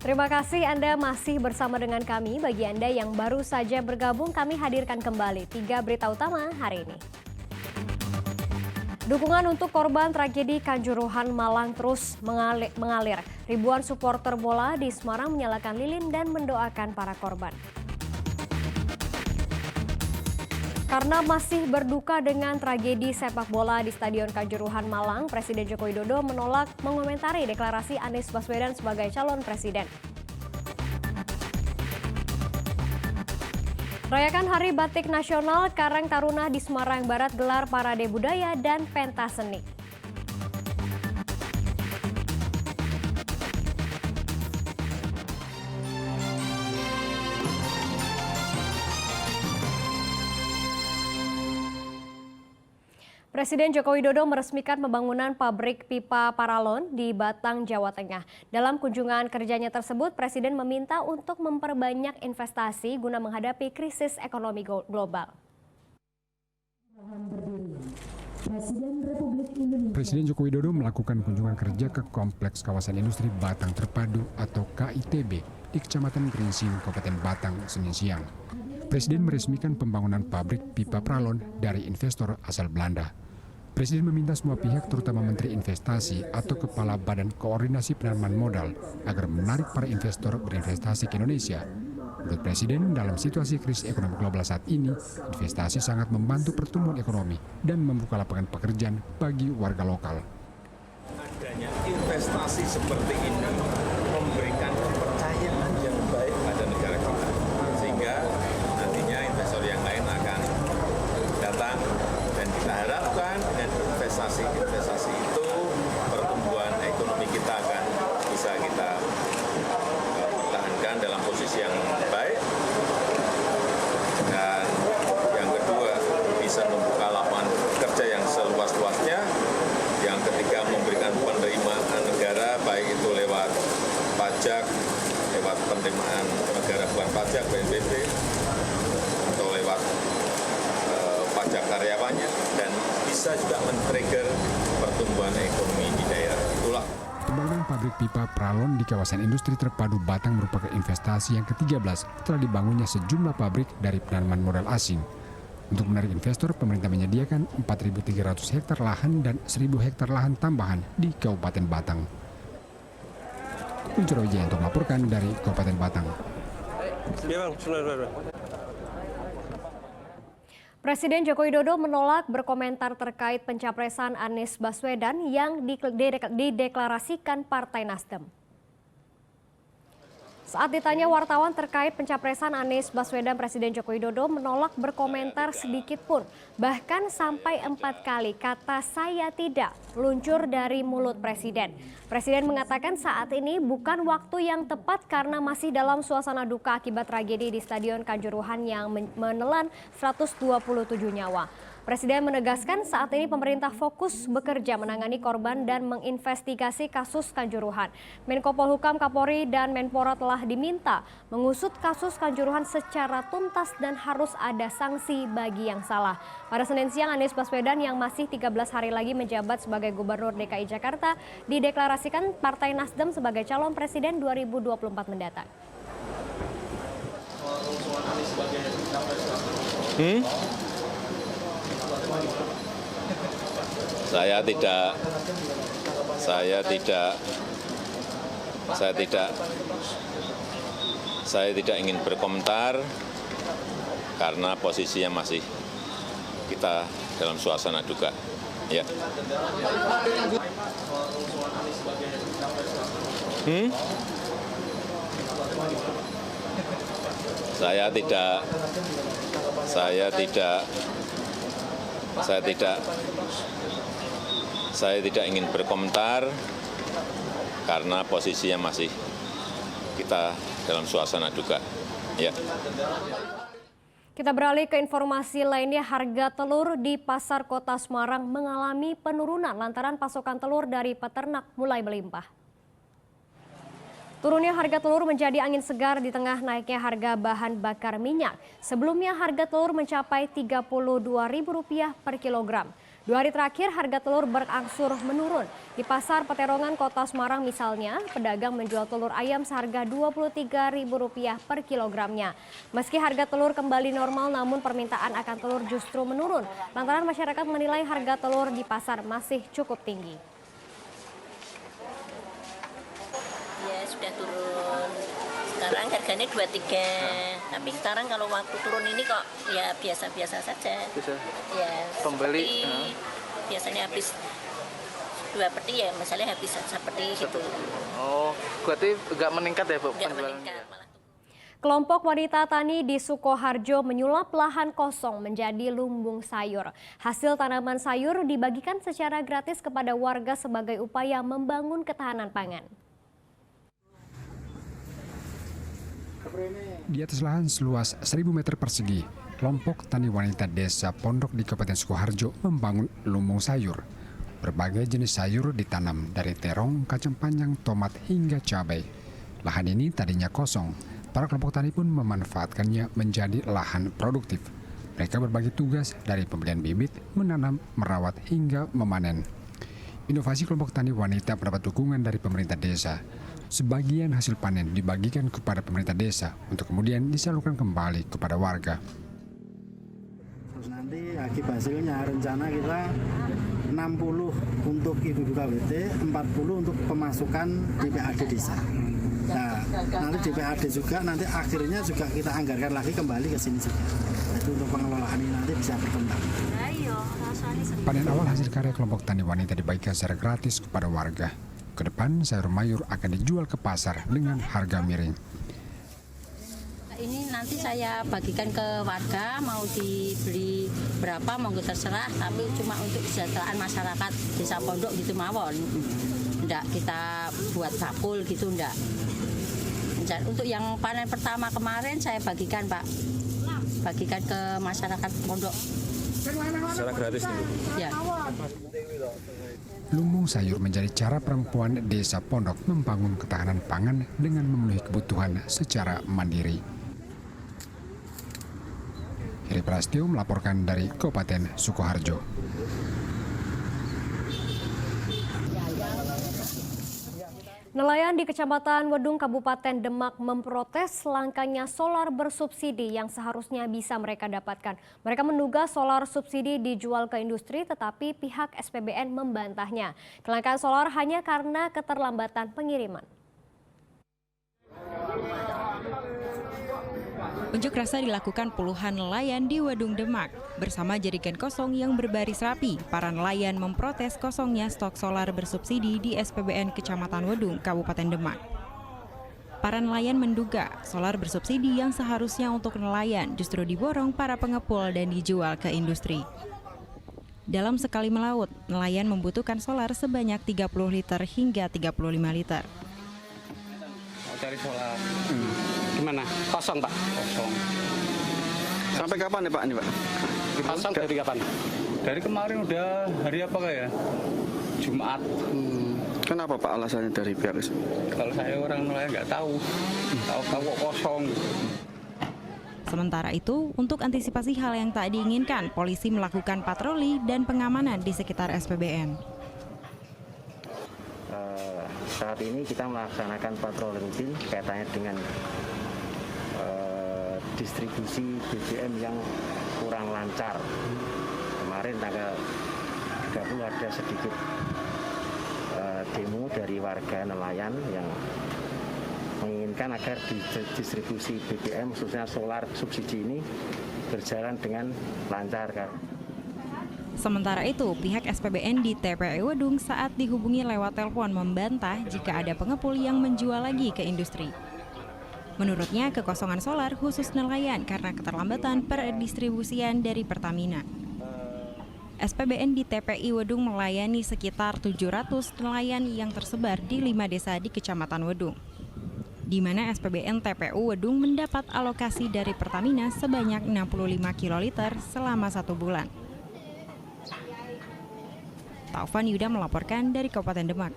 Terima kasih Anda masih bersama dengan kami. Bagi Anda yang baru saja bergabung, kami hadirkan kembali 3 berita utama hari ini. Dukungan untuk korban tragedi Kanjuruhan Malang terus mengalir. Ribuan supporter bola di Semarang menyalakan lilin dan mendoakan para korban. Karena masih berduka dengan tragedi sepak bola di Stadion Kanjuruhan Malang, Presiden Joko Widodo menolak mengomentari deklarasi Anies Baswedan sebagai calon presiden. Rayakan Hari Batik Nasional, Karang Taruna di Semarang Barat gelar parade budaya dan pentas seni. Presiden Joko Widodo meresmikan pembangunan pabrik pipa paralon di Batang, Jawa Tengah. Dalam kunjungan kerjanya tersebut, Presiden meminta untuk memperbanyak investasi guna menghadapi krisis ekonomi global. Presiden Joko Widodo melakukan kunjungan kerja ke Kompleks Kawasan Industri Batang Terpadu atau KITB di Kecamatan Gringsing, Kabupaten Batang, Senin siang. Presiden meresmikan pembangunan pabrik pipa paralon dari investor asal Belanda. Presiden meminta semua pihak, terutama Menteri Investasi atau Kepala Badan Koordinasi Penanaman Modal, agar menarik para investor berinvestasi ke Indonesia. Menurut Presiden, dalam situasi krisis ekonomi global saat ini, investasi sangat membantu pertumbuhan ekonomi dan membuka lapangan pekerjaan bagi warga lokal. Adanya investasi seperti ini memberikan kepercayaan yang baik pada negara kita, sehingga nantinya investor yang lain akan datang, dan kita harapkan dengan investasi itu pertumbuhan ekonomi kita akan bisa kita pertahankan dalam posisi yang baik, dan yang kedua bisa membuka lapangan kerja yang seluas-luasnya, yang ketiga memberikan penerimaan negara baik itu lewat pajak, lewat penerimaan negara bukan pajak BNPB, atau lewat pajak karyawannya, dan bisa juga men-trigger pertumbuhan ekonomi di daerah. Itulah Pembangunan pabrik pipa paralon di kawasan industri terpadu Batang merupakan investasi yang ke-13 setelah dibangunnya sejumlah pabrik dari penanaman modal asing. Untuk menarik investor, pemerintah menyediakan 4.300 hektar lahan dan 1.000 hektar lahan tambahan di Kabupaten Batang. Uncur Wijayanto melaporkan dari Kabupaten Batang. Ya, Bang. Presiden Joko Widodo menolak berkomentar terkait pencapresan Anies Baswedan yang dideklarasikan Partai Nasdem. Saat ditanya wartawan terkait pencapresan Anies Baswedan, Presiden Joko Widodo menolak berkomentar sedikit pun. Bahkan sampai 4 kali kata "saya tidak" luncur dari mulut Presiden. Presiden mengatakan saat ini bukan waktu yang tepat karena masih dalam suasana duka akibat tragedi di Stadion Kanjuruhan yang menelan 127 nyawa. Presiden menegaskan saat ini pemerintah fokus bekerja menangani korban dan menginvestigasi kasus Kanjuruhan. Menko Polhukam, Kapolri, dan Menpora telah diminta mengusut kasus Kanjuruhan secara tuntas dan harus ada sanksi bagi yang salah. Pada Senin siang, Anies Baswedan yang masih 13 hari lagi menjabat sebagai Gubernur DKI Jakarta dideklarasikan Partai Nasdem sebagai calon presiden 2024 mendatang. Saya tidak ingin berkomentar karena posisinya masih kita dalam suasana duka. Ya. Saya tidak ingin berkomentar karena posisinya masih kita dalam suasana duka. Ya. Kita beralih ke informasi lainnya, harga telur di Pasar Kota Semarang mengalami penurunan lantaran pasokan telur dari peternak mulai melimpah. Turunnya harga telur menjadi angin segar di tengah naiknya harga bahan bakar minyak. Sebelumnya harga telur mencapai Rp32.000 per kilogram. 2 hari terakhir harga telur berangsur menurun. Di pasar Peterongan Kota Semarang misalnya, pedagang menjual telur ayam seharga Rp23.000 per kilogramnya. Meski harga telur kembali normal, namun permintaan akan telur justru menurun. Lantaran masyarakat menilai harga telur di pasar masih cukup tinggi. Ya sudah turun. Sekarang harganya 23. Tapi sekarang kalau waktu turun ini kok ya biasa-biasa saja. Bisa. Ya, Pembeli biasanya habis 2 peti ya, misalnya habis seperti gitu. Oh, berarti nggak meningkat ya, Bu? Nggak meningkat, malah turun. Kelompok wanita tani di Sukoharjo menyulap lahan kosong menjadi lumbung sayur. Hasil tanaman sayur dibagikan secara gratis kepada warga sebagai upaya membangun ketahanan pangan. Di atas lahan seluas 1.000 meter persegi, kelompok tani wanita desa Pondok di Kabupaten Sukoharjo membangun lumbung sayur. Berbagai jenis sayur ditanam dari terong, kacang panjang, tomat hingga cabai. Lahan ini tadinya kosong. Para kelompok tani pun memanfaatkannya menjadi lahan produktif. Mereka berbagi tugas dari pembelian bibit, menanam, merawat hingga memanen. Inovasi kelompok tani wanita mendapat dukungan dari pemerintah desa. Sebagian hasil panen dibagikan kepada pemerintah desa untuk kemudian disalurkan kembali kepada warga. Terus nanti akibat hasilnya rencana kita 60 untuk ibu-ibu KWT, 40 untuk pemasukan DPAD desa. Nah, nanti DPAD juga nanti akhirnya juga kita anggarkan lagi kembali ke sini juga. Jadi untuk pengelolaan ini nanti bisa berkembang. Panen awal hasil karya kelompok tani wanita dibagikan secara gratis kepada warga. Ke depan sayur mayur akan dijual ke pasar dengan harga miring. Ini nanti saya bagikan ke warga, mau dibeli berapa monggo terserah, tapi cuma untuk kesejahteraan masyarakat Desa Pondok gitu mawon. Enggak kita buat bakul gitu enggak. Untuk yang panen pertama kemarin saya bagikan, Pak. Bagikan ke masyarakat Pondok. Secara gratis dulu. Ya. Lumbung sayur menjadi cara perempuan desa Pondok membangun ketahanan pangan dengan memenuhi kebutuhan secara mandiri. Heri Prastio melaporkan dari Kabupaten Sukoharjo. Nelayan di Kecamatan Wedung, Kabupaten Demak memprotes langkanya solar bersubsidi yang seharusnya bisa mereka dapatkan. Mereka menduga solar subsidi dijual ke industri tetapi pihak SPBN membantahnya. Kelangkaan solar hanya karena keterlambatan pengiriman. Unjuk rasa dilakukan puluhan nelayan di Wedung Demak. Bersama jerigen kosong yang berbaris rapi, para nelayan memprotes kosongnya stok solar bersubsidi di SPBN Kecamatan Wedung, Kabupaten Demak. Para nelayan menduga solar bersubsidi yang seharusnya untuk nelayan justru diborong para pengepul dan dijual ke industri. Dalam sekali melaut, nelayan membutuhkan solar sebanyak 30 liter hingga 35 liter. Mau cari solar. Gimana? Kosong, Pak? Kosong. Sampai kapan nih Pak? Ini Pak? Kosong dari kapan? Dari kemarin udah hari apa ya? Jumat. Kenapa Pak alasannya dari pihak itu? Kalau saya orang nelayan nggak tahu. Tahu kok kosong. Sementara itu, untuk antisipasi hal yang tak diinginkan, polisi melakukan patroli dan pengamanan di sekitar SPBN. Saat ini kita melaksanakan patroli rutin kaitannya dengan distribusi BBM yang kurang lancar. Kemarin tanggal 30 ada sedikit demo dari warga nelayan yang menginginkan agar distribusi BBM khususnya solar subsidi ini berjalan dengan lancar. Sementara itu, pihak SPBN di TPE Wedung saat dihubungi lewat telepon membantah jika ada pengepul yang menjual lagi ke industri. Menurutnya, kekosongan solar khusus nelayan karena keterlambatan perdistribusian dari Pertamina. SPBN di TPI Wedung melayani sekitar 700 nelayan yang tersebar di 5 desa di Kecamatan Wedung, di mana SPBN TPU Wedung mendapat alokasi dari Pertamina sebanyak 65 kiloliter selama 1 bulan. Taufan Yuda melaporkan dari Kabupaten Demak.